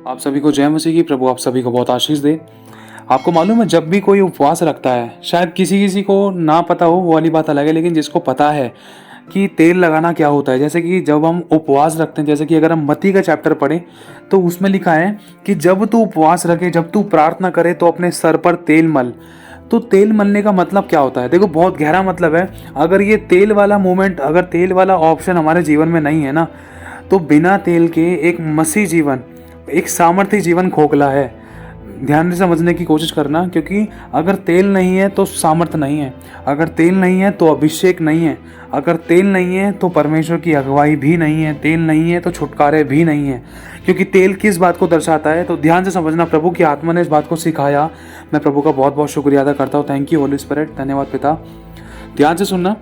आप सभी को जय मसीह की। प्रभु आप सभी को बहुत आशीष दे। आपको मालूम है, जब भी कोई उपवास रखता है, शायद किसी किसी को ना पता हो वो वाली बात अलग है, लेकिन जिसको पता है कि तेल लगाना क्या होता है, जैसे कि जब हम उपवास रखते हैं, जैसे कि अगर हम मत्ती का चैप्टर पढ़ें तो उसमें लिखा है कि जब तू उपवास रखे, जब तू प्रार्थना करे तो अपने सर पर तेल मल। तो तेल मलने का मतलब क्या होता है? देखो, बहुत गहरा मतलब है। अगर ये तेल वाला मोमेंट, अगर तेल वाला ऑप्शन हमारे जीवन में नहीं है ना, तो बिना तेल के एक मसीह जीवन, एक सामर्थ्य जीवन खोखला है। ध्यान से समझने की कोशिश करना, क्योंकि अगर तेल नहीं है तो सामर्थ्य नहीं है, अगर तेल नहीं है तो अभिषेक नहीं है, अगर तेल नहीं है तो परमेश्वर की अगुवाई भी नहीं है, तेल नहीं है तो छुटकारे भी नहीं है। क्योंकि तेल किस बात को दर्शाता है, तो ध्यान से समझना। प्रभु की आत्मा ने इस बात को सिखाया। मैं प्रभु का बहुत बहुत शुक्रिया अदा करता हूँ। थैंक यू होली स्पिरिट, धन्यवाद पिता। ध्यान से सुनना।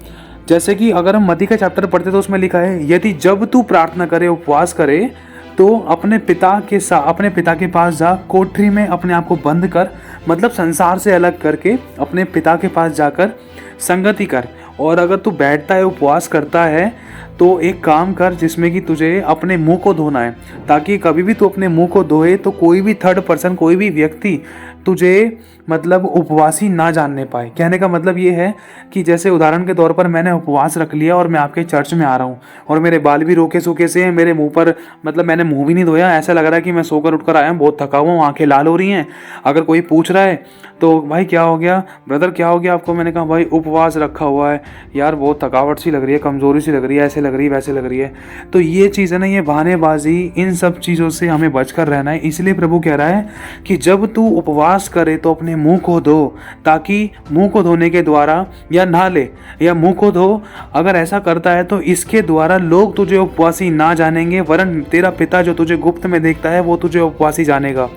जैसे कि अगर हम मत्ती का चैप्टर पढ़ते तो उसमें लिखा है, यदि जब तू प्रार्थना करे, उपवास करे, तो अपने पिता के पास जा, कोठरी में अपने आप को बंद कर, मतलब संसार से अलग करके अपने पिता के पास जाकर संगति कर। और अगर तू बैठता है, उपवास करता है, तो एक काम कर जिसमें कि तुझे अपने मुंह को धोना है, ताकि कभी भी तू अपने मुंह को धोए तो कोई भी थर्ड पर्सन, कोई भी व्यक्ति तुझे मतलब उपवासी ना जानने पाए। कहने का मतलब ये है कि जैसे उदाहरण के तौर पर मैंने उपवास रख लिया और मैं आपके चर्च में आ रहा हूँ और मेरे बाल भी रोके सूखे से हैं, मेरे मुंह पर मतलब मैंने मुंह भी नहीं धोया, ऐसा लग रहा है कि मैं सोकर उठकर आया हूँ, बहुत थका हुआ हूँ, आंखें लाल हो रही हैं। अगर कोई पूछ रहा है तो भाई क्या हो गया ब्रदर, क्या हो गया आपको? मैंने कहा भाई उपवास रखा हुआ है यार, बहुत थकावट सी लग रही है, कमजोरी सी लग रही है, ऐसे लग रही है, वैसे लग रही है। तो ये चीज़ है ना, ये बहानेबाजी, इन सब चीज़ों से हमें बचकर रहना है। इसलिए प्रभु कह रहा है कि जब तू उपवास करे तो अपने मुंह को धो, ताकि मुंह को धोने के द्वारा, या नहा ले या मुंह को धो, अगर ऐसा करता है तो इसके द्वारा लोग तुझे उपवासी ना जानेंगे, वरन तेरा पिता जो तुझे गुप्त में देखता है वो तुझे उपवासी जानेगा।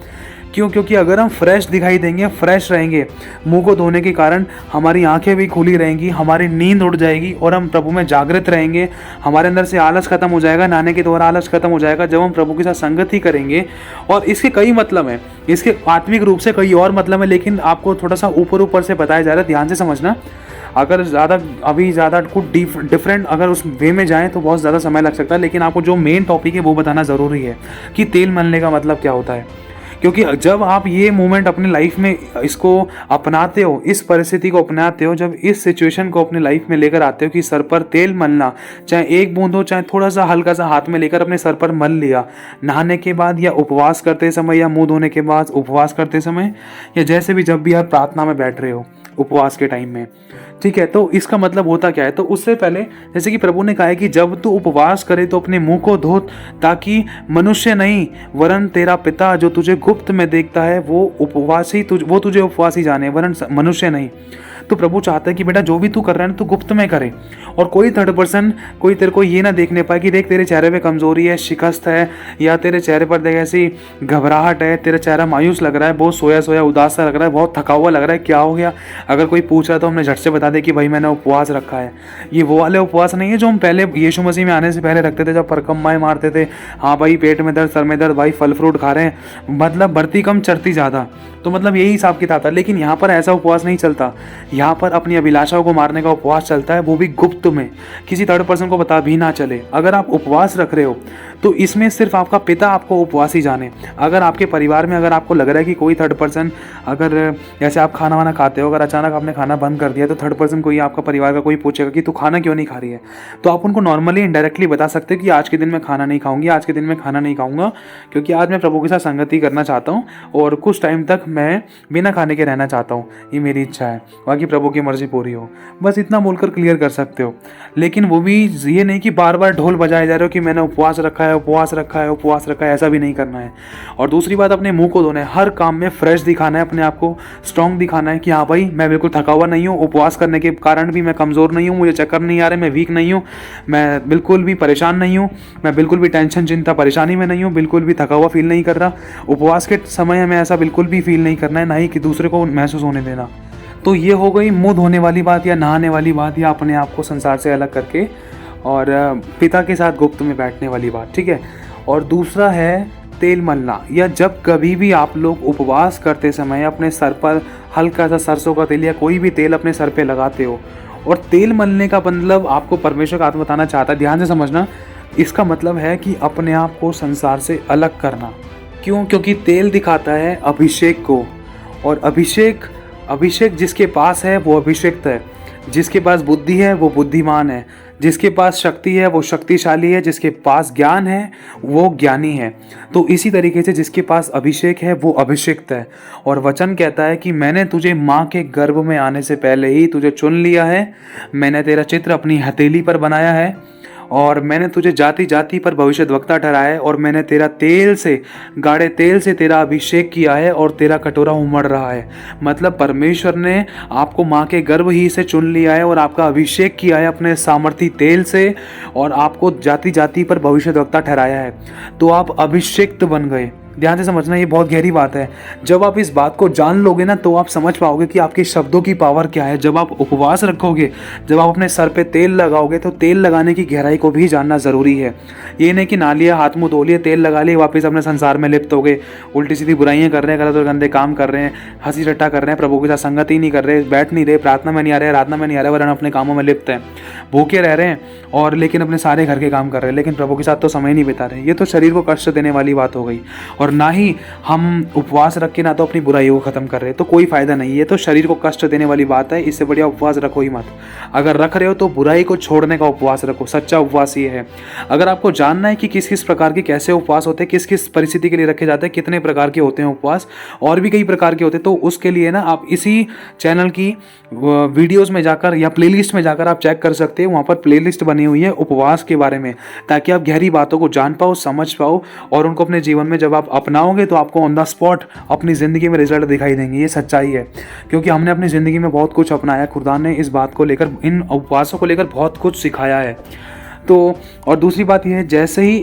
क्यों? क्योंकि अगर हम फ्रेश दिखाई देंगे, फ्रेश रहेंगे, मुंह को धोने के कारण हमारी आंखें भी खुली रहेंगी, हमारी नींद उड़ जाएगी और हम प्रभु में जागृत रहेंगे। हमारे अंदर से आलस खत्म हो जाएगा, नहाने के द्वारा आलस खत्म हो जाएगा जब हम प्रभु के साथ संगति करेंगे। और इसके कई मतलब हैं, इसके आत्मिक रूप से कई और मतलब है, लेकिन आपको थोड़ा सा ऊपर ऊपर से बताया जा रहा है, ध्यान से समझना। अगर ज़्यादा कुछ डिफरेंट अगर उस वे में जाएँ तो बहुत ज़्यादा समय लग सकता है, लेकिन आपको जो मेन टॉपिक है वो बताना ज़रूरी है कि तेल मलने का मतलब क्या होता है। क्योंकि जब आप ये मोमेंट अपनी लाइफ में इसको अपनाते हो, इस परिस्थिति को अपनाते हो, जब इस सिचुएशन को अपनी लाइफ में लेकर आते हो कि सर पर तेल मलना, चाहे एक बूंद हो, चाहे थोड़ा सा हल्का सा हाथ में लेकर अपने सर पर मल लिया, नहाने के बाद या उपवास करते समय या मुंह धोने के बाद उपवास करते समय, या जैसे भी जब भी आप प्रार्थना में बैठ रहे हो उपवास के टाइम में, ठीक है। तो इसका मतलब होता क्या है? तो उससे पहले जैसे कि प्रभु ने कहा है कि जब तू उपवास करे तो अपने मुंह को धो, ताकि मनुष्य नहीं वरन तेरा पिता जो तुझे गुप्त में देखता है वो तुझे उपवासी जाने, वरन मनुष्य नहीं। तो प्रभु चाहता है कि बेटा जो भी तू कर रहा है ना, तू गुप्त में करे, और कोई थर्ड पर्सन, कोई तेरे को ये ना देखने पाए कि देख तेरे चेहरे पे कमजोरी है, शिकस्त है, या तेरे चेहरे पर देख ऐसी घबराहट है, तेरा चेहरा मायूस लग रहा है, बहुत सोया सोया उदास सा लग रहा है, बहुत थका हुआ लग रहा है, क्या हो गया? अगर कोई पूछ रहा है तो हमने झट से बता दे कि भाई मैंने उपवास रखा है। ये वो वाले उपवास नहीं है जो हम पहले यीशु मसीह में आने से पहले रखते थे, जब परकम्माएं मारते थे, हाँ भाई पेट में दर्द, सर में दर्द, भाई फल फ्रूट खा रहे हैं, मतलब बढ़ती कम चढ़ती ज़्यादा, तो मतलब यही हिसाब किताब था। लेकिन यहाँ पर ऐसा उपवास नहीं चलता, यहाँ पर अपनी अभिलाषाओं को मारने का उपवास चलता है, वो भी गुप्त में, किसी थर्ड पर्सन को पता भी ना चले। अगर आप उपवास रख रहे हो तो इसमें सिर्फ आपका पिता आपको उपवासी जाने। अगर आपके परिवार में अगर आपको लग रहा है कि कोई थर्ड पर्सन, अगर जैसे आप खाना वाना खाते हो, अगर अचानक आपने खाना बंद कर दिया, तो थर्ड पर्सन कोई आपका परिवार का कोई पूछेगा कि तू खाना क्यों नहीं खा रही है, तो आप उनको नॉर्मली इनडायरेक्टली बता सकते हो कि आज के दिन मैं खाना नहीं खाऊंगी, आज के दिन मैं खाना नहीं खाऊंगा, क्योंकि आज मैं प्रभु के साथ संगति करना चाहता हूँ और कुछ टाइम तक मैं बिना खाने के रहना चाहता हूँ, ये मेरी इच्छा है, बाकी प्रभु की मर्जी पूरी हो। बस इतना बोलकर क्लियर कर सकते हो। लेकिन वो भी ये नहीं कि बार बार ढोल बजाए जा रहे हो कि मैंने उपवास रखा है, उपवास रखा है, उपवास रखा है, ऐसा भी नहीं करना है। और दूसरी बात, अपने मुंह को धोना है, हर काम में फ्रेश दिखाना है, अपने आप को स्ट्रांग दिखाना है कि हाँ भाई मैं बिल्कुल थका हुआ नहीं हूँ, उपवास करने के कारण भी मैं कमज़ोर नहीं हूँ, मुझे चक्कर नहीं आ रहे, मैं वीक नहीं हूँ, मैं बिल्कुल भी परेशान नहीं हूँ, मैं बिल्कुल भी टेंशन चिंता परेशानी में नहीं हूँ, बिल्कुल भी थका हुआ फील नहीं कर रहा। उपवास के समय हमें ऐसा बिल्कुल भी फील नहीं करना है, ना ही कि दूसरे को महसूस होने देना। तो ये हो गई मुंह धोने वाली बात या नहाने वाली बात, या अपने आप को संसार से अलग करके और पिता के साथ गुप्त में बैठने वाली बात, ठीक है। और दूसरा है तेल मलना, या जब कभी भी आप लोग उपवास करते समय अपने सर पर हल्का सा सरसों का तेल या कोई भी तेल अपने सर पे लगाते हो, और तेल मलने का मतलब आपको परमेश्वर का आत्मा बताना चाहता है, ध्यान से समझना, इसका मतलब है कि अपने आप को संसार से अलग करना। क्यों? क्योंकि तेल दिखाता है अभिषेक को, और अभिषेक जिसके पास है वो अभिषेक्त है, जिसके पास बुद्धि है वो बुद्धिमान है, जिसके पास शक्ति है वो शक्तिशाली है, जिसके पास ज्ञान है वो ज्ञानी है। तो इसी तरीके से जिसके पास अभिषेक है वो अभिषिक्त है। और वचन कहता है कि मैंने तुझे माँ के गर्भ में आने से पहले ही तुझे चुन लिया है, मैंने तेरा चित्र अपनी हथेली पर बनाया है, और मैंने तुझे जाति जाति पर भविष्यद्वक्ता ठहराया है, और मैंने तेरा गाढ़े तेल से तेरा अभिषेक किया है, और तेरा कटोरा उमड़ रहा है। मतलब परमेश्वर ने आपको माँ के गर्भ ही से चुन लिया है और आपका अभिषेक किया है अपने सामर्थी तेल से, और आपको जाति जाति पर भविष्यद्वक्ता ठहराया है। तो आप अभिषिक्त बन गए। ध्यान से समझना, ये बहुत गहरी बात है। जब आप इस बात को जान लोगे ना तो आप समझ पाओगे कि आपके शब्दों की पावर क्या है। जब आप उपवास रखोगे, जब आप अपने सर पे तेल लगाओगे, तो तेल लगाने की गहराई को भी जानना ज़रूरी है। ये नहीं कि ना लिया, हाथ मुँह धो लिए, तेल लगा लिए, वापस अपने संसार में लिप्त हो गए, उल्टी सीधी बुराइयाँ कर रहे हैं, गलत और गंदे काम कर रहे हैं, हंसी रट्टा कर रहे हैं, प्रभु के साथ संगति नहीं कर रहे, बैठ नहीं रहे, प्रार्थना में नहीं आ रहे, आराधना में नहीं आ रहे, वरना अपने कामों में लिप्त हैं, भूखे रह रहे हैं, और लेकिन अपने सारे घर के काम कर रहे हैं, लेकिन प्रभु के साथ तो समय नहीं बिता रहे। ये तो शरीर को कष्ट देने वाली बात हो गई। और ना ही हम उपवास रख के ना तो अपनी बुराइयों को खत्म कर रहे हैं, तो कोई फायदा नहीं। ये तो शरीर को कष्ट देने वाली बात है। इससे बढ़िया उपवास रखो ही मत। अगर रख रहे हो तो बुराई को छोड़ने का उपवास रखो। सच्चा उपवास ये है। अगर आपको जानना है कि किस किस प्रकार के कैसे उपवास होते हैं, किस किस परिस्थिति के लिए रखे जाते हैं, कितने प्रकार के होते हैं उपवास, और भी कई प्रकार के होते हैं, तो उसके लिए ना आप इसी चैनल की वीडियोस में जाकर या प्लेलिस्ट में जाकर आप चेक कर सकते हैं। वहाँ पर प्लेलिस्ट बनी हुई है उपवास के बारे में, ताकि आप गहरी बातों को जान पाओ, समझ पाओ, और उनको अपने जीवन में जब आप अपनाओगे तो आपको ऑन द स्पॉट अपनी ज़िंदगी में रिजल्ट दिखाई देंगे। ये सच्चाई है, क्योंकि हमने अपनी ज़िंदगी में बहुत कुछ अपनाया। खुदा ने इस बात को लेकर, इन उपवासों को लेकर बहुत कुछ सिखाया है। तो और दूसरी बात यह है, जैसे ही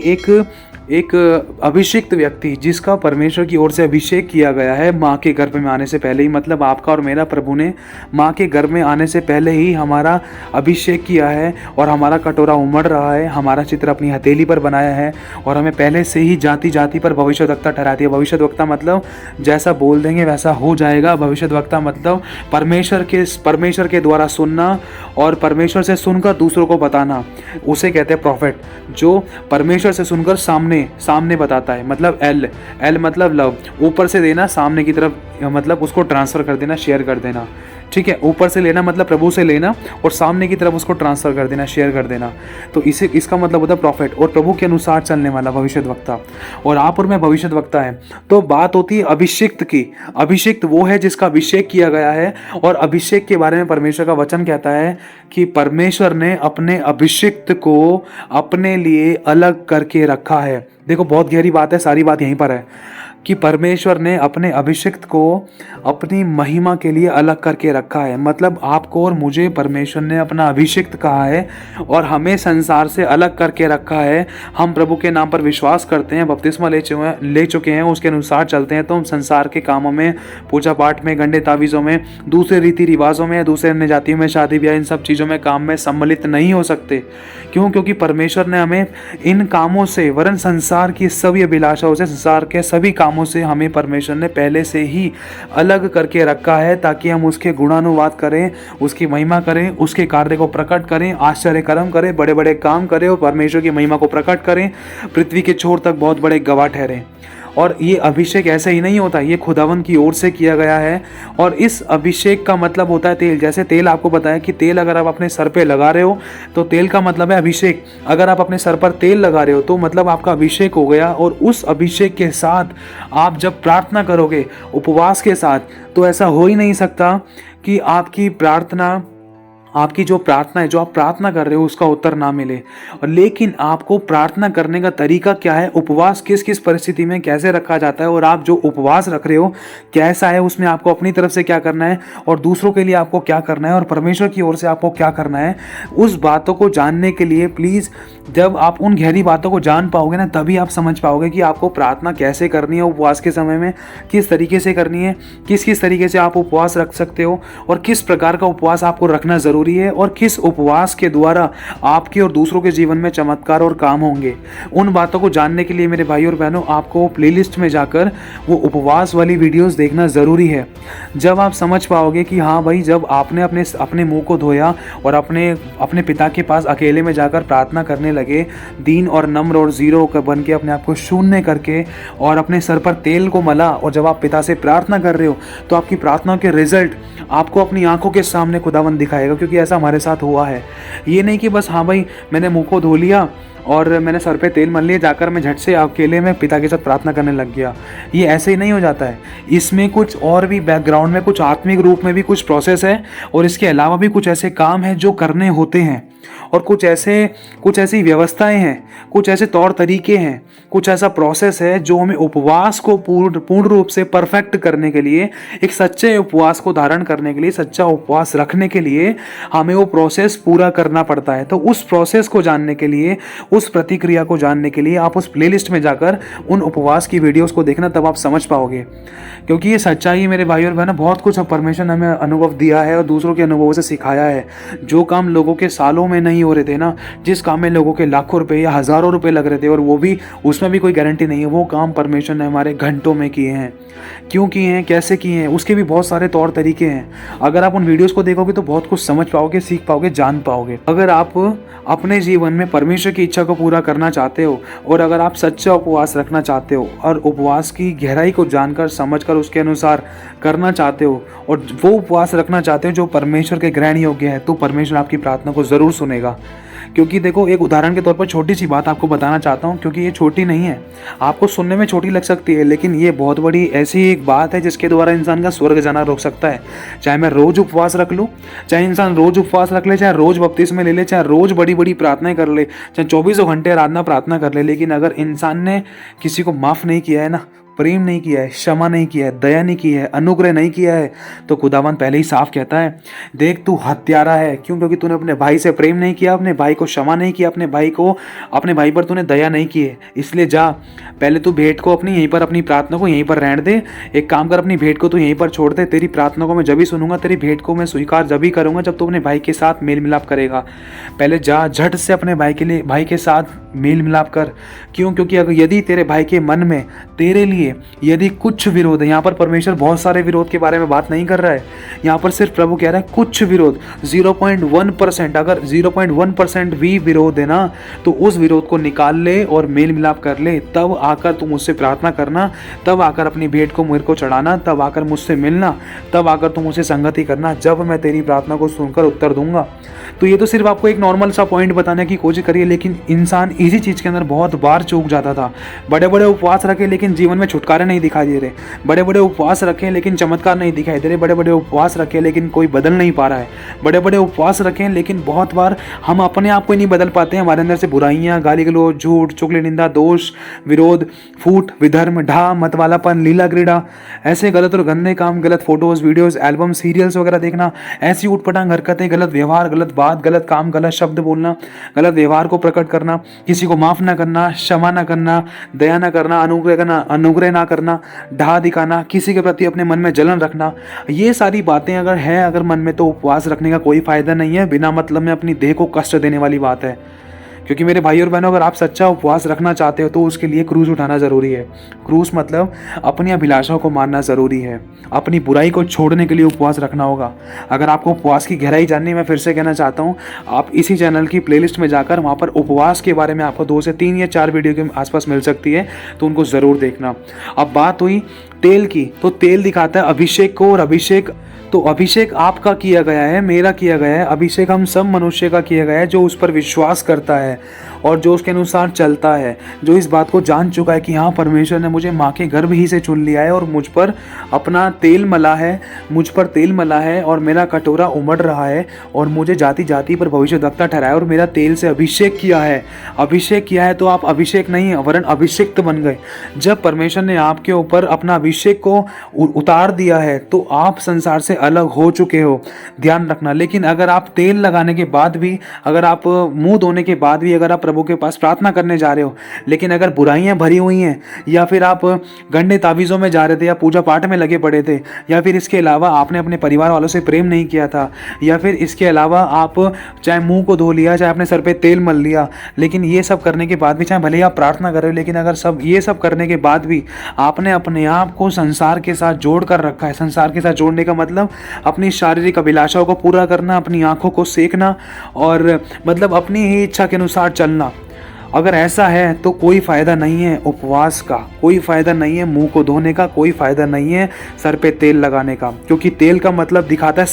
एक अभिषिक्त व्यक्ति जिसका परमेश्वर की ओर से अभिषेक किया गया है माँ के गर्भ में आने से पहले ही, मतलब आपका और मेरा प्रभु ने माँ के गर्भ में आने से पहले ही हमारा अभिषेक किया है, और हमारा कटोरा उमड़ रहा है, हमारा चित्र अपनी हथेली पर बनाया है, और हमें पहले से ही जाति जाति पर भविष्यद्वक्ता ठहरा दिया। भविष्यद्वक्ता मतलब जैसा बोल देंगे वैसा हो जाएगा। भविष्यद्वक्ता मतलब परमेश्वर के द्वारा सुनना और परमेश्वर से सुनकर दूसरों को बताना, उसे कहते हैं प्रॉफिट। जो परमेश्वर से सुनकर सामने बताता है, मतलब एल मतलब लव, ऊपर से देना सामने की तरफ, मतलब उसको ट्रांसफर कर देना, शेयर कर देना। ठीक है, ऊपर से लेना मतलब प्रभु से लेना, और सामने की तरफ उसको ट्रांसफर कर देना, शेयर कर देना। तो इसका मतलब होता है प्रॉफिट, और प्रभु के अनुसार चलने वाला भविष्यद्वक्ता। और आप और मैं भविष्यद्वक्ता है। तो बात होती है अभिषिक्त की। अभिषिक्त वो है जिसका अभिषेक किया गया है, और अभिषेक के बारे में परमेश्वर का वचन कहता है कि परमेश्वर ने अपने अभिषिक्त को अपने लिए अलग करके रखा है। देखो बहुत गहरी बात है, सारी बात यहीं पर है कि परमेश्वर ने अपने अभिषिक्त को अपनी महिमा के लिए अलग करके रखा है। मतलब आपको और मुझे परमेश्वर ने अपना अभिषिक्त कहा है, और हमें संसार से अलग करके रखा है। हम प्रभु के नाम पर विश्वास करते हैं, बपतिस्मा ले चुके हैं, उसके अनुसार चलते हैं, तो हम संसार के कामों में, पूजा पाठ में, गंडे तावीज़ों में, दूसरे रीति रिवाजों में, दूसरे अन्य जातियों में, शादी ब्याह, इन सब चीज़ों में, काम में सम्मिलित नहीं हो सकते। क्यों? क्योंकि परमेश्वर ने हमें इन कामों से, वरन संसार की सभी अभिलाषाओं से, संसार के सभी कामों से हमें परमेश्वर ने पहले से ही अलग करके रखा है, ताकि हम उसके गुणानुवाद करें, उसकी महिमा करें, उसके कार्य को प्रकट करें, आश्चर्य कर्म करें, बड़े बड़े काम करें, और परमेश्वर की महिमा को प्रकट करें, पृथ्वी के छोर तक बहुत बड़े गवाह ठहरें। और ये अभिषेक ऐसे ही नहीं होता, ये खुदावन की ओर से किया गया है। और इस अभिषेक का मतलब होता है तेल। जैसे तेल आपको बताया कि तेल अगर आप अपने सर पे लगा रहे हो तो तेल का मतलब है अभिषेक। अगर आप अपने सर पर तेल लगा रहे हो तो मतलब आपका अभिषेक हो गया। और उस अभिषेक के साथ आप जब प्रार्थना करोगे उपवास के साथ, तो ऐसा हो ही नहीं सकता कि आपकी जो प्रार्थना है, जो आप प्रार्थना कर रहे हो, उसका उत्तर ना मिले। और लेकिन आपको प्रार्थना करने का तरीका क्या है, उपवास किस किस परिस्थिति में कैसे रखा जाता है, और आप जो उपवास रख रहे हो कैसा है, उसमें आपको अपनी तरफ से क्या करना है, और दूसरों के लिए आपको क्या करना है, और परमेश्वर की ओर से आपको क्या करना है, उस बातों को जानने के लिए प्लीज़, जब आप उन गहरी बातों को जान पाओगे ना, तभी आप समझ पाओगे कि आपको प्रार्थना कैसे करनी है उपवास के समय में, किस तरीके से करनी है, किस किस तरीके से आप उपवास रख सकते हो, और किस प्रकार का उपवास आपको रखना जरूरी ज़रूरी है और किस उपवास के द्वारा आपके और दूसरों के जीवन में चमत्कार और काम होंगे। उन बातों को जानने के लिए मेरे भाई और बहनों आपको प्लेलिस्ट में जाकर वो उपवास वाली वीडियोस देखना ज़रूरी है। जब आप समझ पाओगे कि हाँ भाई, जब आपने अपने मुंह को धोया और अपने पिता के पास अकेले में जाकर प्रार्थना करने लगे, दीन और नम्र और ज़ीरो बन के अपने आप को शून्य करके और अपने सर पर तेल को मला, और जब आप पिता से प्रार्थना कर रहे हो तो आपकी प्रार्थना के रिजल्ट आपको अपनी आंखों के सामने खुदावंद दिखाएगा, क्योंकि ऐसा हमारे साथ हुआ है। ये नहीं कि बस हाँ भाई मैंने मुंह को धो लिया और मैंने सर पे तेल मल लिया, जाकर मैं झट से अकेले में पिता के साथ प्रार्थना करने लग गया। ये ऐसे ही नहीं हो जाता है। इसमें कुछ और भी बैकग्राउंड में, कुछ आत्मिक रूप में भी कुछ प्रोसेस है, और इसके अलावा भी कुछ ऐसे काम हैं जो करने होते हैं, और कुछ ऐसी व्यवस्थाएं हैं, कुछ ऐसे तौर तरीके हैं, कुछ ऐसा प्रोसेस है जो हमें उपवास को पूर्ण रूप से परफेक्ट करने के लिए, एक सच्चे उपवास को धारण करने के लिए, सच्चा उपवास रखने के लिए हमें वो प्रोसेस पूरा करना पड़ता है। तो उस प्रोसेस को जानने के लिए, उस प्रतिक्रिया को जानने के लिए आप उस प्लेलिस्ट में जाकर उन उपवास की वीडियोस को देखना, तब आप समझ पाओगे। क्योंकि ये सच्चाई मेरे भाई और बहनों, बहुत कुछ परमेश्वर ने हमें अनुभव दिया है और दूसरों के अनुभवों से सिखाया है। जो काम लोगों के सालों में नहीं हो रहे थे ना, जिस काम में लोगों के लाखों रुपए या हज़ारों रुपए लग रहे थे, और वो भी उसमें भी कोई गारंटी नहीं है, वो काम परमेश्वर ने हमारे घंटों में किए हैं। क्यों किए हैं, कैसे किए हैं, उसके भी बहुत सारे तौर तरीके हैं। अगर आप उन वीडियोस को देखोगे तो बहुत कुछ समझ पाओगे, सीख पाओगे, जान पाओगे। अगर आप अपने जीवन में परमेश्वर की इच्छा को पूरा करना चाहते हो, और अगर आप सच्चा उपवास रखना चाहते हो, और उपवास की गहराई को जानकर समझकर उसके अनुसार करना चाहते हो, और वो उपवास रखना चाहते हो जो परमेश्वर के ग्रहण योग्य है, तो परमेश्वर आपकी प्रार्थना को ज़रूर सुनेगा। क्योंकि देखो, एक उदाहरण के तौर पर छोटी सी बात आपको बताना चाहता हूँ, क्योंकि ये छोटी नहीं है, आपको सुनने में छोटी लग सकती है, लेकिन ये बहुत बड़ी ऐसी एक बात है जिसके द्वारा इंसान का स्वर्ग जाना रोक सकता है। चाहे मैं रोज उपवास रख लूँ, चाहे इंसान रोज उपवास रख ले, चाहे रोज बपतिस्मे ले ले, चाहे रोज बड़ी बड़ी प्रार्थनाएं कर ले, चाहे 24 घंटे आराधना प्रार्थना कर ले, लेकिन अगर इंसान ने किसी को माफ़ नहीं किया है ना, प्रेम नहीं किया है, क्षमा नहीं किया है, दया नहीं की है, अनुग्रह नहीं किया है, तो खुदावन पहले ही साफ कहता है, देख तू हत्यारा है। क्यों? क्योंकि तूने अपने भाई से प्रेम नहीं किया, अपने भाई को क्षमा नहीं किया, अपने भाई पर तूने दया नहीं की है। इसलिए जा, पहले तू भेंट को अपनी यहीं पर, अपनी प्रार्थना को यहीं पर रहने दे। एक काम कर, अपनी भेंट को तू यहीं पर छोड़ दे। तेरी प्रार्थना को मैं जब ही सुनूंगा, तेरी भेंट को मैं स्वीकार जब ही करूंगा जब तू अपने भाई के साथ मेल मिलाप करेगा। पहले जा, झट से अपने भाई के साथ मेल मिलाप कर। क्यों? क्योंकि अगर यदि तेरे भाई के मन में तेरे लिए यदि कुछ विरोध है, यहाँ पर परमेश्वर बहुत सारे विरोध के बारे में बात नहीं कर रहा है, यहाँ पर सिर्फ प्रभु कह रहा है कुछ विरोध, 0.1%, अगर 0.1% भी विरोध है ना, तो उस विरोध को निकाल ले और मेल मिलाप कर ले। तब आकर तुम मुझसे प्रार्थना करना, तब आकर अपनी भेंट को मेरे को चढ़ाना, तब आकर मुझसे मिलना, तब आकर तुम मुझसे संगति करना, जब मैं तेरी प्रार्थना को सुनकर उत्तर दूंगा। तो ये तो सिर्फ आपको एक नॉर्मल सा पॉइंट बताने की कोशिश करिए, लेकिन इंसान इसी चीज़ के अंदर बहुत बार चूक जाता था। बड़े बड़े उपवास रखे लेकिन जीवन में छुटकारे नहीं दिखाई दे रहे, बड़े बड़े उपवास रखे लेकिन चमत्कार नहीं दिखाई दे रहे, बड़े बड़े उपवास रखे लेकिन कोई बदल नहीं पा रहा है, बड़े बड़े उपवास रखे लेकिन बहुत बार हम अपने आप को ही नहीं बदल पाते हैं। हमारे अंदर से बुराइयाँ, गाली गलौज, झूठ, चुगली, निंदा, दोष, विरोध, फूट, विधर्म, ढा, मतवालापन, लीला क्रीड़ा, ऐसे गलत और गंदे काम, गलत फोटोज, वीडियोज, एल्बम, सीरियल्स वगैरह देखना, ऐसी उठपटांग हरकतें, गलत व्यवहार, गलत बात, गलत काम, गलत शब्द बोलना, गलत व्यवहार को प्रकट करना, किसी को माफ ना करना, क्षमा ना करना, दया ना करना, अनुग्रह ना करना, ढा दिखाना, किसी के प्रति अपने मन में जलन रखना, ये सारी बातें अगर मन में, तो उपवास रखने का कोई फायदा नहीं है। बिना मतलब में अपनी देह को कष्ट देने वाली बात है। क्योंकि मेरे भाई और बहनों, अगर आप सच्चा उपवास रखना चाहते हो तो उसके लिए क्रूस उठाना ज़रूरी है। क्रूस मतलब अपनी अभिलाषाओं को मारना ज़रूरी है, अपनी बुराई को छोड़ने के लिए उपवास रखना होगा। अगर आपको उपवास की गहराई जाननी, मैं फिर से कहना चाहता हूँ, आप इसी चैनल की प्लेलिस्ट में जाकर वहाँ पर उपवास के बारे में आपको 2 से 3 या 4 वीडियो के आसपास मिल सकती है, तो उनको ज़रूर देखना। अब बात हुई तेल की, तो तेल दिखाता है अभिषेक को, और अभिषेक आपका किया गया है, मेरा किया गया है, अभिषेक हम सब मनुष्य का किया गया है जो उस पर विश्वास करता है और जो उसके अनुसार चलता है, जो इस बात को जान चुका है कि हाँ, परमेश्वर ने मुझे माँ के गर्भ ही से चुन लिया है और मुझ पर अपना तेल मला है और मेरा कटोरा उमड़ रहा है और मुझे जाति जाति पर भविष्यद्वक्ता ठहराया और मेरा तेल से अभिषेक किया है। तो आप अभिषेक नहीं वरन अभिषिक्त बन गए। जब परमेश्वर ने आपके ऊपर अपना अभिषेक को उतार दिया है तो आप संसार से अलग हो चुके हो, ध्यान रखना। लेकिन अगर आप तेल लगाने के बाद भी, अगर आप मुंह धोने के बाद भी अगर आप प्रभु के पास प्रार्थना करने जा रहे हो, लेकिन अगर बुराइयां भरी हुई हैं, या फिर आप गंदे तावीज़ों में जा रहे थे, या पूजा पाठ में लगे पड़े थे, या फिर इसके अलावा आपने अपने परिवार वालों से प्रेम नहीं किया था, या फिर इसके अलावा आप चाहे मुंह को धो लिया, चाहे अपने सर पे तेल मल लिया, लेकिन ये सब करने के बाद भी, चाहे भले ही आप प्रार्थना कर रहे हो, लेकिन अगर ये सब करने के बाद भी आपने अपने आप को संसार के साथ जोड़ कर रखा है, संसार के साथ जोड़ने का मतलब अपनी शारीरिक अभिलाषाओं को पूरा करना, अपनी आंखों को सेकना, और मतलब अपनी ही इच्छा के अनुसार चलना, अगर ऐसा है तो कोई फ़ायदा नहीं है उपवास का, कोई फ़ायदा नहीं है मुंह को धोने का, कोई फ़ायदा नहीं है सर पे तेल लगाने का, क्योंकि तेल का मतलब दिखाता है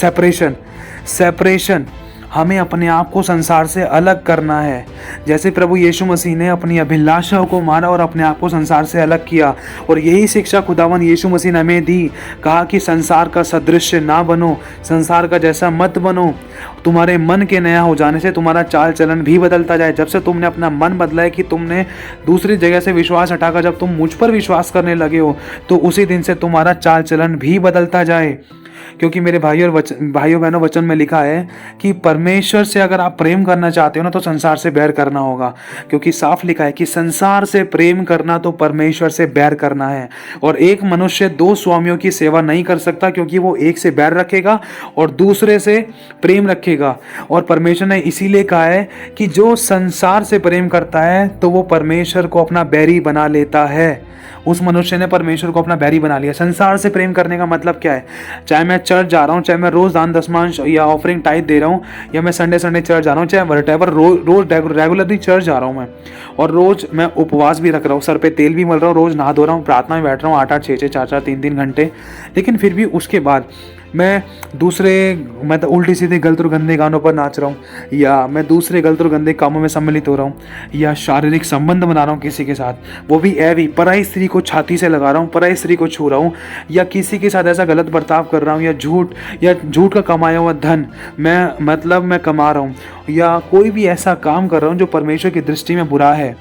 सेपरेशन। हमें अपने आप को संसार से अलग करना है। जैसे प्रभु यीशु मसीह ने अपनी अभिलाषाओं को मारा और अपने आप को संसार से अलग किया, और यही शिक्षा खुदावन यीशु मसीह ने हमें दी। कहा कि संसार का सदृश्य ना बनो, संसार का जैसा मत बनो। तुम्हारे मन के नया हो जाने से तुम्हारा चाल चलन भी बदलता जाए। जब से तुमने अपना मन बदला है, कि तुमने दूसरी जगह से विश्वास हटाकर जब तुम मुझ पर विश्वास करने लगे हो, तो उसी दिन से तुम्हारा चाल चलन भी बदलता जाए। क्योंकि मेरे भाइयों बहनों, वचन में लिखा है कि परमेश्वर से अगर आप प्रेम करना चाहते हो ना, तो संसार से बैर करना होगा। क्योंकि साफ लिखा है कि संसार से प्रेम करना तो परमेश्वर से बैर करना है। और एक मनुष्य दो स्वामियों की सेवा नहीं कर सकता, क्योंकि वो एक से बैर रखेगा और दूसरे से प्रेम रखेगा। और परमेश्वर ने इसीलिए कहा है कि जो संसार से प्रेम करता है तो वो परमेश्वर को अपना बैरी बना लेता है। उस मनुष्य ने परमेश्वर को अपना बैरी बना लिया। संसार से प्रेम करने का मतलब क्या है? चाहे मैं चर्च जा रहा हूँ, चाहे मैं रोज दान दशमांश या ऑफरिंग टाइप दे रहा हूँ, या मैं संडे चर्च जा रहा हूँ, चाहे वटेवर रोज रेगुलरली चर्च जा रहा हूँ मैं, और रोज मैं उपवास भी रख रहा हूँ, सर पे तेल भी मल रहा हूँ, रोज नहा धो रहा हूँ, प्रार्थना में बैठ रहा हूँ 8-8, 6-6, 4-4, 3-3 घंटे, लेकिन फिर भी उसके बाद मैं तो उल्टी सीधे गलत और गंदे गानों पर नाच रहा हूँ, या मैं दूसरे गलत और गंदे कामों में सम्मिलित हो रहा हूँ, या शारीरिक संबंध बना रहा हूँ किसी के साथ, वो भी ऐवी पराई स्त्री को छाती से लगा रहा हूँ, पराई स्त्री को छू रहा हूँ, या किसी के साथ ऐसा गलत बर्ताव कर रहा हूँ, या झूठ का कमाया हुआ धन मैं कमा रहा हूँ, या कोई भी ऐसा काम कर रहा हूँ जो परमेश्वर की दृष्टि में बुरा है,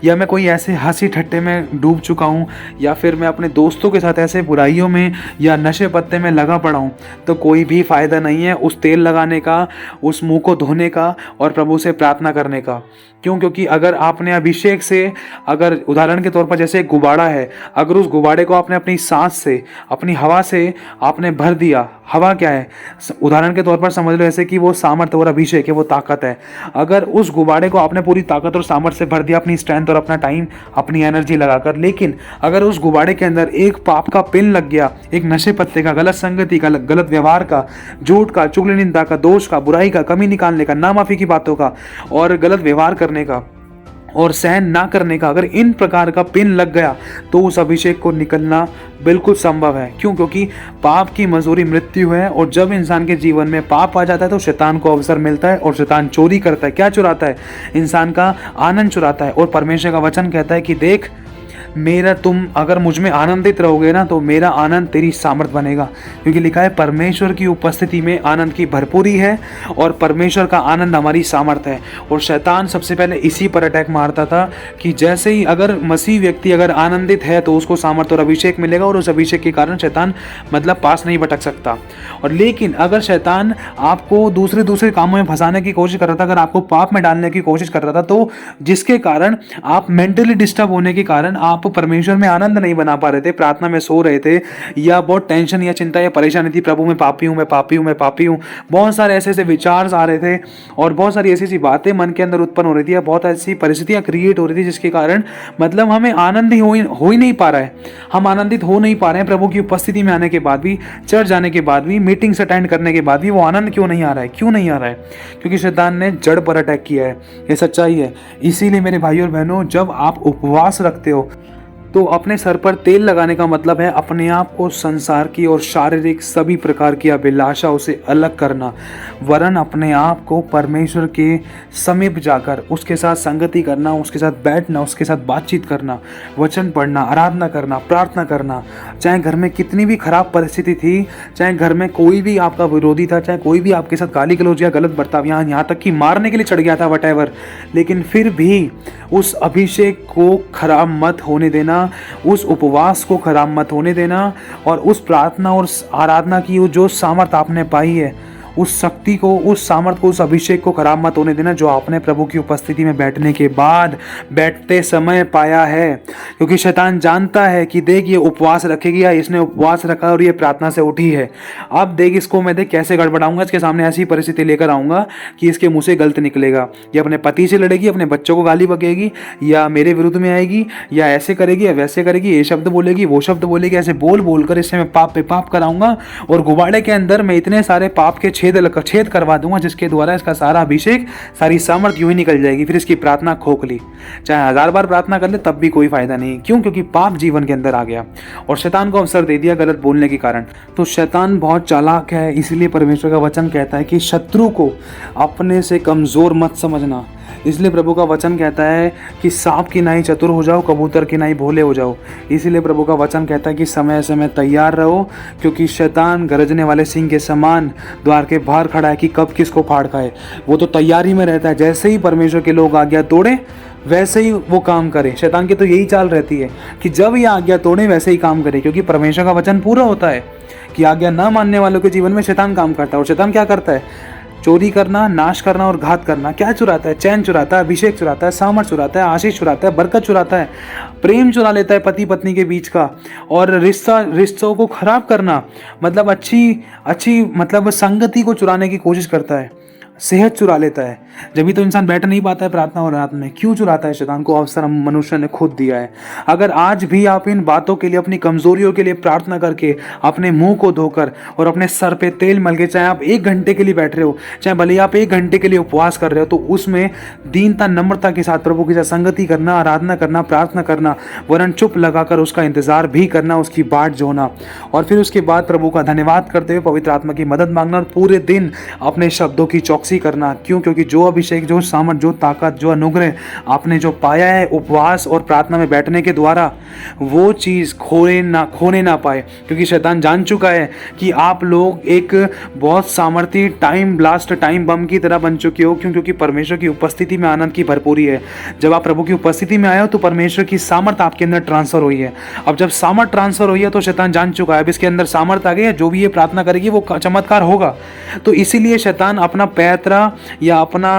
या मैं कोई ऐसे हंसी ठट्टे में डूब चुका हूँ, या फिर मैं अपने दोस्तों के साथ ऐसे बुराइयों में या नशे पत्ते में लगा पड़ा हूँ, तो कोई भी फ़ायदा नहीं है उस तेल लगाने का, उस मुंह को धोने का और प्रभु से प्रार्थना करने का। क्यों? क्योंकि अगर आपने अभिषेक से, अगर उदाहरण के तौर पर जैसे एक गुब्बारा है, अगर उस गुब्बारे को आपने अपनी सांस से, अपनी हवा से आपने भर दिया, हवा क्या है? उदाहरण के तौर पर समझ लो ऐसे कि वो सामर्थ्य और अभिषेक है, वो ताकत है। अगर उस गुब्बारे को आपने पूरी ताकत और सामर्थ्य से भर दिया, अपनी स्ट्रेंथ और अपना टाइम, अपनी एनर्जी लगाकर, लेकिन अगर उस गुब्बारे के अंदर एक पाप का पिन लग गया, एक नशे पत्ते का, गलत संगति का, गलत व्यवहार का, झूठ का, चुगली निंदा का, दोष का, बुराई का, कमी निकालने का, नामाफी की बातों का और गलत व्यवहार करने का और सहन ना करने का, अगर इन प्रकार का पिन लग गया, तो उस अभिषेक को निकलना बिल्कुल संभव है। क्यों? क्योंकि पाप की मजदूरी मृत्यु है, और जब इंसान के जीवन में पाप आ जाता है तो शैतान को अवसर मिलता है, और शैतान चोरी करता है। क्या चुराता है? इंसान का आनंद चुराता है। और परमेश्वर का वचन कहता है कि देख, तुम अगर मुझ में आनंदित रहोगे ना, तो मेरा आनंद तेरी सामर्थ बनेगा। क्योंकि लिखा है परमेश्वर की उपस्थिति में आनंद की भरपूरी है, और परमेश्वर का आनंद हमारी सामर्थ है। और शैतान सबसे पहले इसी पर अटैक मारता था कि जैसे ही अगर मसीह व्यक्ति अगर आनंदित है तो उसको सामर्थ और अभिषेक मिलेगा, और उस अभिषेक के कारण शैतान पास नहीं भटक सकता। और लेकिन अगर शैतान आपको दूसरे कामों में फंसाने की कोशिश कर रहा था, अगर आपको पाप में डालने की कोशिश कर रहा था, तो जिसके कारण आप मेंटली डिस्टर्ब होने के कारण आप परमेश्वर में आनंद नहीं बना पा रहे थे, प्रार्थना में सो रहे थे, या बहुत टेंशन या चिंता या परेशानी थी, प्रभु मैं पापी हूँ, मैं पापी हूँ, मैं पापी हूँ, बहुत सारे ऐसे विचार आ रहे थे, और बहुत सारी ऐसी बातें मन के अंदर उत्पन्न हो रही थी, या बहुत ऐसी परिस्थितियां क्रिएट हो रही थी, जिसके कारण हमें आनंद ही हो ही नहीं पा रहा है। हम आनंदित हो नहीं पा रहे हैं प्रभु की उपस्थिति में आने के बाद भी, चर्च जाने के बाद भी, मीटिंग्स अटेंड करने के बाद भी। वो आनंद क्यों नहीं आ रहा है? क्यों नहीं आ रहा है? क्योंकि शैतान ने जड़ पर अटैक किया है। ये सच्चाई है। इसीलिए मेरे भाइयों और बहनों, जब आप उपवास रखते हो तो अपने सर पर तेल लगाने का मतलब है अपने आप को संसार की और शारीरिक सभी प्रकार की अभिलाषाओं से अलग करना, वरन अपने आप को परमेश्वर के समीप जाकर उसके साथ संगति करना, उसके साथ बैठना, उसके साथ बातचीत करना, वचन पढ़ना, आराधना करना, प्रार्थना करना। चाहे घर में कितनी भी खराब परिस्थिति थी, चाहे घर में कोई भी आपका विरोधी था, चाहे कोई भी आपके साथ गाली गलौज या गलत बर्ताव, यहाँ तक कि मारने के लिए चढ़ गया था, वटेवर, लेकिन फिर भी उस अभिषेक को खराब मत होने देना, उस उपवास को खराब मत होने देना, और उस प्रार्थना और आराधना की जो सामर्थ आपने पाई है उस शक्ति को, उस सामर्थ को, उस अभिषेक को खराब मत होने देना जो आपने प्रभु की उपस्थिति में बैठने के बाद, बैठते समय पाया है। क्योंकि शैतान जानता है कि देख ये उपवास रखेगी या इसने उपवास रखा और ये प्रार्थना से उठी है, अब देख इसको मैं देख कैसे गड़बड़ाऊंगा, इसके सामने ऐसी परिस्थिति लेकर आऊंगा कि इसके मुंह से गलत निकलेगा। ये अपने पति से लड़ेगी, अपने बच्चों को गाली बकेगी, या मेरे विरुद्ध में आएगी, या ऐसे करेगी या वैसे करेगी, ये शब्द बोलेगी वो शब्द बोलेगी, ऐसे बोल बोल कर इससे मैं पाप पे पाप कराऊंगा और गुब्बारे के अंदर मैं इतने सारे पाप के छेद करवा दूंगा जिसके द्वारा इसका सारा अभिषेक, सारी सामर्थ यूं ही निकल जाएगी। फिर इसकी प्रार्थना खोखली, चाहे 1000 बार प्रार्थना कर ले तब भी कोई फायदा नहीं। क्यों? क्योंकि पाप जीवन के अंदर आ गया और शैतान को अवसर दे दिया गलत बोलने के कारण। तो शैतान बहुत चालाक है, इसलिए परमेश्वर का वचन कहता है कि शत्रु को अपने से कमजोर मत समझना। इसलिए प्रभु का वचन कहता है कि सांप की नाई चतुर हो जाओ, कबूतर की नाई भोले हो जाओ। इसीलिए प्रभु का वचन कहता है कि समय समय तैयार रहो, क्योंकि शैतान गरजने वाले सिंह के समान द्वार के बाहर खड़ा है कि कब किसको फाड़ खाए। वो तो तैयारी में रहता है, जैसे ही परमेश्वर के लोग आज्ञा तोड़े वैसे ही वो काम करे। शैतान की तो यही चाल रहती है कि जब ये आज्ञा तोड़े वैसे ही काम करे, क्योंकि परमेश्वर का वचन पूरा होता है कि आज्ञा न मानने वालों के जीवन में शैतान काम करता है। और शैतान क्या करता है? चोरी करना, नाश करना और घात करना। क्या चुराता है? चैन चुराता है, अभिषेक चुराता है, सामर्थ चुराता है, आशीष चुराता है, बरकत चुराता है, प्रेम चुरा लेता है पति पत्नी के बीच का, और रिश्तों को खराब करना, मतलब अच्छी मतलब संगति को चुराने की कोशिश करता है, सेहत चुरा लेता है। जब भी तो इंसान बैठ नहीं पाता है प्रार्थना और रात में। क्यों चुराता है? शैतान को अवसर मनुष्य ने खुद दिया है। अगर आज भी आप इन बातों के लिए, अपनी कमजोरियों के लिए प्रार्थना करके, अपने मुंह को धोकर और अपने सर पे तेल मल के, चाहे आप 1 घंटे के लिए बैठ रहे हो, चाहे भले आप 1 घंटे के लिए उपवास कर रहे हो, तो उसमें दीनता नम्रता के साथ प्रभु के साथ संगति करना, आराधना करना, प्रार्थना करना, वरन चुप लगाकर उसका इंतजार भी करना, उसकी बाट जोना, और फिर उसके बाद प्रभु का धन्यवाद करते हुए पवित्र आत्मा की मदद मांगना और पूरे दिन अपने शब्दों की चौकसी करना। क्यों? क्योंकि जो अभिषेक, जो सामर्थ, जो ताकत, जो अनुग्रह आपने जो पाया है उपवास और प्रार्थना में बैठने के द्वारा, वो चीज़ खोने ना पाए। क्योंकि शैतान जान चुका है कि आप लोग एक बहुत सामर्थी टाइम ब्लास्ट, टाइम बम की तरह बन चुके हो। क्यों? क्योंकि परमेश्वर की उपस्थिति में आनंद की भरपूरी है। जब आप प्रभु की उपस्थिति में आए हो तो परमेश्वर की सामर्थ आपके अंदर ट्रांसफर हुई है। अब जब सामर्थ ट्रांसफर हुई है तो शैतान जान चुका है अब इसके अंदर सामर्थ आ गई है, जो भी ये प्रार्थना करेगी वो चमत्कार होगा। तो इसीलिए शैतान अपना पैतरा या अपना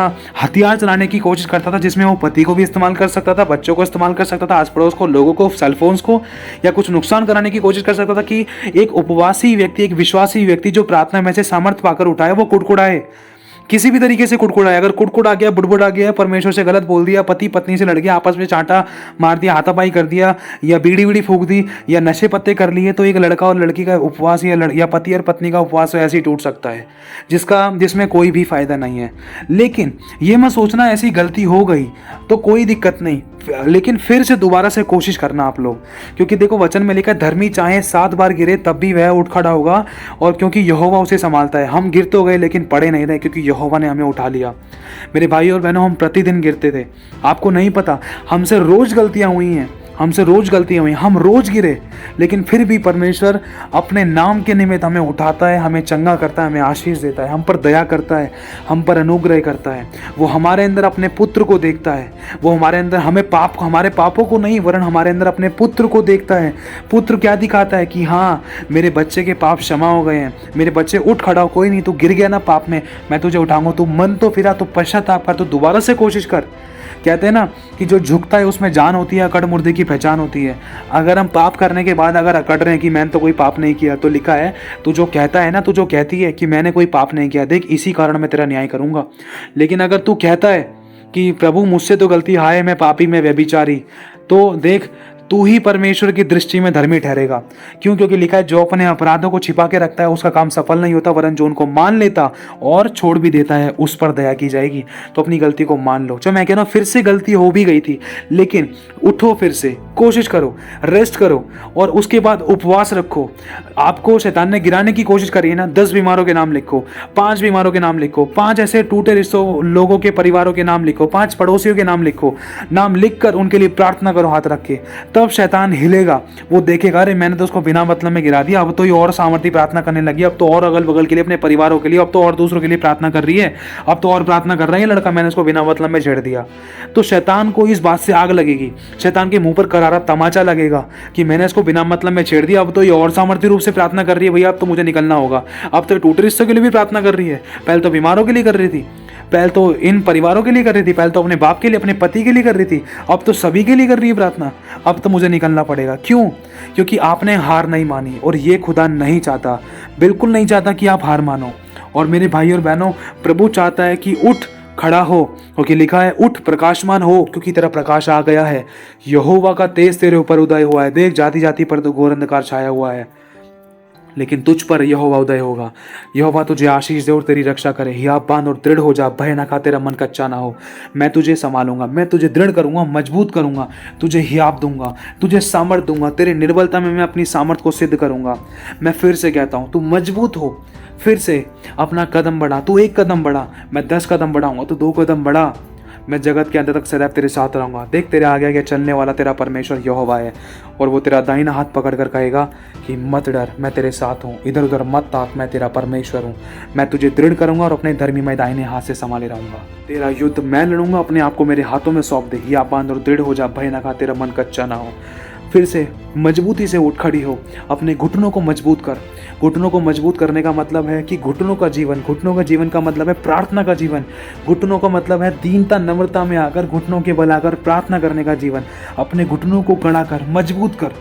हथियार चलाने की कोशिश करता था, जिसमें वो पति को भी इस्तेमाल कर सकता था, बच्चों को इस्तेमाल कर सकता था, आस पड़ोस को, लोगों को, सेलफोन्स को, या कुछ नुकसान कराने की कोशिश कर सकता था कि एक उपवासी व्यक्ति, एक विश्वासी व्यक्ति जो प्रार्थना में से सामर्थ पाकर उठाए वो कुड़कुड़ाए, किसी भी तरीके से कुड़कुड़ाए। अगर कुड़कुड़ा गया, बुड़बुड़ा गया, परमेश्वर से गलत बोल दिया, पति पत्नी से लड़ गया, आपस में चांटा मार दिया, हाथापाई कर दिया, या बीड़ी फूंक दी, या नशे पत्ते कर लिए, तो एक लड़का और लड़की का उपवास या पति और पत्नी का उपवास ऐसे ही टूट सकता है, जिसमें कोई भी फायदा नहीं है। लेकिन ये मत सोचना ऐसी गलती हो गई तो कोई दिक्कत नहीं, लेकिन फिर से दोबारा से कोशिश करना आप लोग। क्योंकि देखो वचन में लिखा है, धर्मी चाहे 7 बार गिरे तब भी वह उठ खड़ा होगा, और क्योंकि यहोवा उसे संभालता है। हम गिर तो गए लेकिन पड़े नहीं रहे, क्योंकि यहोवा ने हमें उठा लिया। मेरे भाई और बहनों, हम प्रतिदिन गिरते थे, आपको नहीं पता, हमसे रोज गलतियां हुई हैं, हम रोज गिरे, लेकिन फिर भी परमेश्वर अपने नाम के निमित्त हमें उठाता है, हमें चंगा करता है, हमें आशीष देता है, हम पर दया करता है, हम पर अनुग्रह करता है। वो हमारे अंदर अपने पुत्र को देखता है, वो हमारे अंदर हमारे पापों को नहीं, वरन हमारे अंदर अपने पुत्र को देखता है। पुत्र क्या दिखाता है कि हाँ, मेरे बच्चे के पाप क्षमा हो गए हैं, मेरे बच्चे उठ खड़ा हो, कोई नहीं, तू गिर गया ना पाप में, मैं तुझे उठाऊंगा, तू मन तो फिरा, तू पश्चाताप कर, तू दोबारा से कोशिश कर। कहते हैं ना कि जो झुकता है उसमें जान होती है, अकड़ मुर्दे की पहचान होती है। अगर हम पाप करने के बाद अगर अकड़ रहे हैं कि मैंने तो कोई पाप नहीं किया, तो लिखा है, तू जो कहता है ना, तू जो कहती है कि मैंने कोई पाप नहीं किया, देख इसी कारण मैं तेरा न्याय करूंगा। लेकिन अगर तू कहता है कि प्रभु मुझसे तो गलती, हाय मैं पापी, मैं व्यभिचारी, तो देख तू ही परमेश्वर की दृष्टि में धर्मी ठहरेगा। क्यों? क्योंकि लिखा है, जो अपने अपराधों को छिपा के रखता है उसका काम सफल नहीं होता, वरन जो उनको मान लेता और छोड़ भी देता है उस पर दया की जाएगी। तो अपनी गलती को मान लो। जो मैं कह रहा हूँ, फिर से गलती हो भी गई थी, लेकिन उठो, फिर से कोशिश करो, रेस्ट करो, और उसके बाद उपवास रखो। आपको शैतान ने गिराने की कोशिश करी है ना, 10 बीमारों के नाम लिखो, 5 बीमारों के नाम लिखो, 5 ऐसे टूटे रिश्तों लोगों के परिवारों के नाम लिखो, 5 पड़ोसियों के नाम लिखो, नाम लिख कर उनके लिए प्रार्थना करो हाथ रख के, तब शैतान हिलेगा, वो देखेगा अरे मैंने तो उसको बिना मतलब में गिरा दिया, अब तो ये और सामर्थ्य प्रार्थना करने लगी, अब तो और अगल बगल के लिए, अपने परिवारों के लिए, अब तो और दूसरों के लिए प्रार्थना कर रही है, अब तो और प्रार्थना कर रहा है लड़का, मैंने उसको बिना मतलब में छेड़ दिया। तो शैतान को इस बात से आग लगेगी, शैतान के मुंह पर करारा तमाचा लगेगा कि मैंने इसको बिना मतलब में छेड़ दिया, अब तो ये और सामर्थ्य रूप से प्रार्थना कर रही है, भैया अब तो मुझे निकलना होगा। अब तो टूटे रिश्तों के लिए भी प्रार्थना कर रही है, पहले तो बीमारों के लिए कर रही थी, पहले तो इन परिवारों के लिए कर रही थी, पहले तो अपने बाप के लिए, अपने पति के लिए कर रही थी, अब तो सभी के लिए कर रही है प्रार्थना। अब तो मुझे निकलना पड़ेगा। क्यों? क्योंकि आपने हार नहीं मानी, और ये खुदा नहीं चाहता, बिल्कुल नहीं चाहता कि आप हार मानो। और मेरे भाई और बहनों, प्रभु चाहता है कि उठ खड़ा हो, क्योंकि लिखा है उठ प्रकाशमान हो, क्योंकि तेरा प्रकाश आ गया है, यहोवा का तेज तेरे ऊपर उदय हुआ है। देख जाति जाति पर तो घोर अंधकार छाया हुआ है, लेकिन तुझ पर यहोवा उदय होगा। यहोवा तुझे आशीष दे और तेरी रक्षा करे। हियाव बांध और दृढ़ हो जा, भय न खा, तेरा मन कच्चा ना हो। मैं तुझे संभालूंगा, मैं तुझे दृढ़ करूंगा, मजबूत करूंगा, तुझे हियाव दूंगा, तुझे सामर्थ दूंगा, तेरे निर्बलता में मैं अपनी सामर्थ को सिद्ध करूंगा। मैं फिर से कहता हूं, तू मजबूत हो, फिर से अपना कदम बढ़ा। तू 1 कदम बढ़ा, मैं 10 कदम बढ़ाऊंगा, तू 2 कदम बढ़ा। मैं जगत के अंत तक सदैव तेरे साथ रहूंगा। देख तेरे आगे आगे चलने वाला तेरा परमेश्वर यहोवा है, और वो तेरा दाहिना हाथ पकड़ कर कहेगा कि मत डर, मैं तेरे साथ हूँ, इधर उधर मत ताक, मैं तेरा परमेश्वर हूँ। मैं तुझे दृढ़ करूंगा और अपने धर्मी मैं दाहिने हाथ से संभाले रहूंगा। तेरा युद्ध मैं लड़ूंगा, अपने आप को मेरे हाथों में सौंप दे। हिया बांध और दृढ़ हो जा, भय न खा, तेरा मन कच्चा ना हो। फिर से मजबूती से उठ खड़ी हो, अपने घुटनों को मजबूत कर। घुटनों को मजबूत करने का मतलब है कि घुटनों का जीवन का मतलब है प्रार्थना का जीवन। घुटनों का मतलब है दीनता नम्रता में आकर, घुटनों के बल आकर प्रार्थना करने का जीवन। अपने घुटनों को कड़ा कर, मजबूत कर,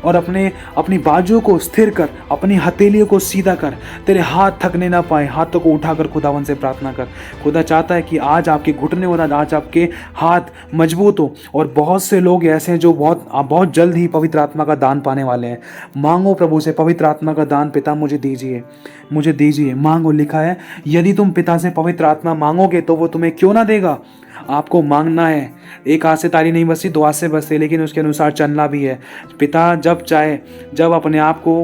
और अपनी बाजुओं को स्थिर कर, अपनी हथेलियों को सीधा कर। तेरे हाथ थकने ना पाए, हाथों को उठाकर खुदावन से प्रार्थना कर। खुदा चाहता है कि आज आपके घुटने और आज आपके हाथ मजबूत हो। और बहुत से लोग ऐसे हैं जो बहुत जल्द ही पवित्र आत्मा का दान पाने वाले हैं। मांगो प्रभु से, पवित्र आत्मा का दान पिता मुझे दीजिए, मुझे दीजिए। मांगो, लिखा है यदि तुम पिता से पवित्र आत्मा मांगोगे तो वो तुम्हें क्यों ना देगा। आपको मांगना है। एक हाथ से ताली नहीं बजती, 2 हाथ से बजती, लेकिन उसके अनुसार चलना भी है। पिता जब चाहे, जब अपने आप को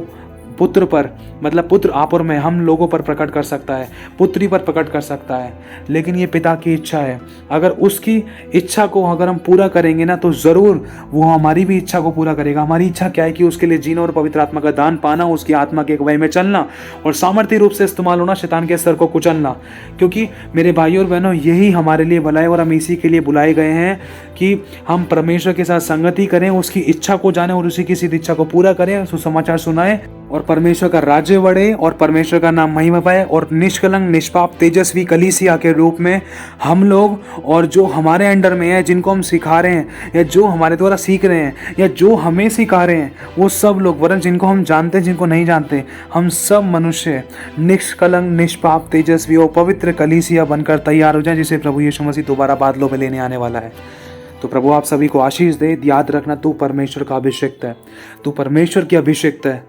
पुत्र पर, मतलब पुत्र आप और मैं, हम लोगों पर प्रकट कर सकता है, पुत्री पर प्रकट कर सकता है, लेकिन ये पिता की इच्छा है। अगर उसकी इच्छा को अगर हम पूरा करेंगे ना, तो ज़रूर वो हमारी भी इच्छा को पूरा करेगा। हमारी इच्छा क्या है कि उसके लिए जीना और पवित्र आत्मा का दान पाना, उसकी आत्मा के अगुवाई में चलना और सामर्थ्य रूप से इस्तेमाल होना, शैतान के सर को कुचलना। क्योंकि मेरे भाइयों और बहनों, यही हमारे लिए भला है, और हम इसी के लिए बुलाए गए हैं कि हम परमेश्वर के साथ संगति करें, उसकी इच्छा को जानें और उसी की सिद्ध इच्छा को पूरा करें, सुसमाचार सुनाएं, और परमेश्वर का राज्य बढ़े और परमेश्वर का नाम महिमा पाए। और निष्कलंक, निष्पाप, तेजस्वी कलीसिया के रूप में हम लोग, और जो हमारे अंडर में है, जिनको हम सिखा रहे हैं, या जो हमारे द्वारा सीख रहे हैं, या जो हमें सिखा रहे हैं, वो सब लोग, वरन जिनको हम जानते हैं, जिनको नहीं जानते, हम सब मनुष्य निष्कलंक, निष्पाप, तेजस्वी और पवित्र कलीसिया बनकर तैयार हो जाएं, जिसे प्रभु यीशु मसीह दोबारा बादलों में लेने आने वाला है। तो प्रभु आप सभी को आशीष दे। याद रखना, तू परमेश्वर का अभिषिक्त है, तू परमेश्वर की अभिषिक्त है।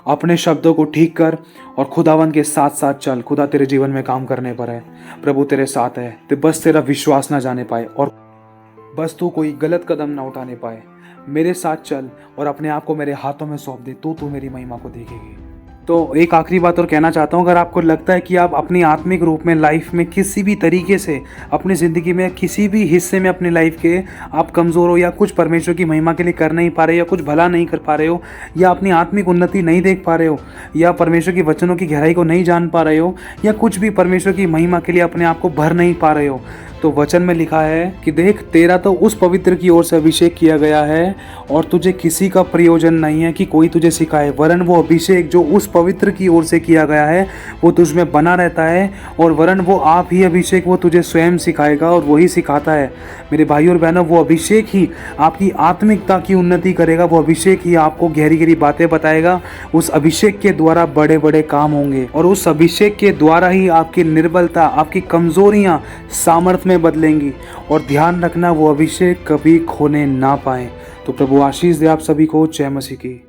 अपने शब्दों को ठीक कर और खुदावन के साथ साथ चल। खुदा तेरे जीवन में काम करने पर है, प्रभु तेरे साथ है। तो बस तेरा विश्वास ना जाने पाए, और बस तू कोई गलत कदम ना उठाने पाए। मेरे साथ चल और अपने आप को मेरे हाथों में सौंप दे, तू मेरी महिमा को देखेगी। तो एक आखिरी बात और कहना चाहता हूँ, अगर आपको लगता है कि आप अपनी आत्मिक रूप में लाइफ में किसी भी तरीके से, अपनी ज़िंदगी में किसी भी हिस्से में अपनी लाइफ के आप कमज़ोर हो, या कुछ परमेश्वर की महिमा के लिए कर नहीं पा रहे हो, या कुछ भला नहीं कर पा रहे हो, या अपनी आत्मिक उन्नति नहीं देख पा रहे हो, या परमेश्वर की वचनों की गहराई को नहीं जान पा रहे हो, या कुछ भी परमेश्वर की महिमा के लिए अपने आप को भर नहीं पा रहे हो, तो वचन में लिखा है कि देख, तेरा तो उस पवित्र की ओर से अभिषेक किया गया है, और तुझे किसी का प्रयोजन नहीं है कि कोई तुझे सिखाए, वरन वो अभिषेक जो उस पवित्र की ओर से किया गया है वो तुझ में बना रहता है, और वरन वो आप ही अभिषेक वो तुझे स्वयं सिखाएगा, और वही सिखाता है। मेरे भाई और बहनों, वो अभिषेक ही आपकी आत्मिकता की उन्नति करेगा, वो अभिषेक ही आपको गहरी गहरी बातें बताएगा। उस अभिषेक के द्वारा बड़े बड़े काम होंगे, और उस अभिषेक के द्वारा ही आपकी निर्बलता, आपकी कमजोरियां सामर्थ्य में बदलेंगी। और ध्यान रखना, वो अभिषेक कभी खोने ना पाए। तो प्रभु आशीष दे आप सभी को। जय मसीह की।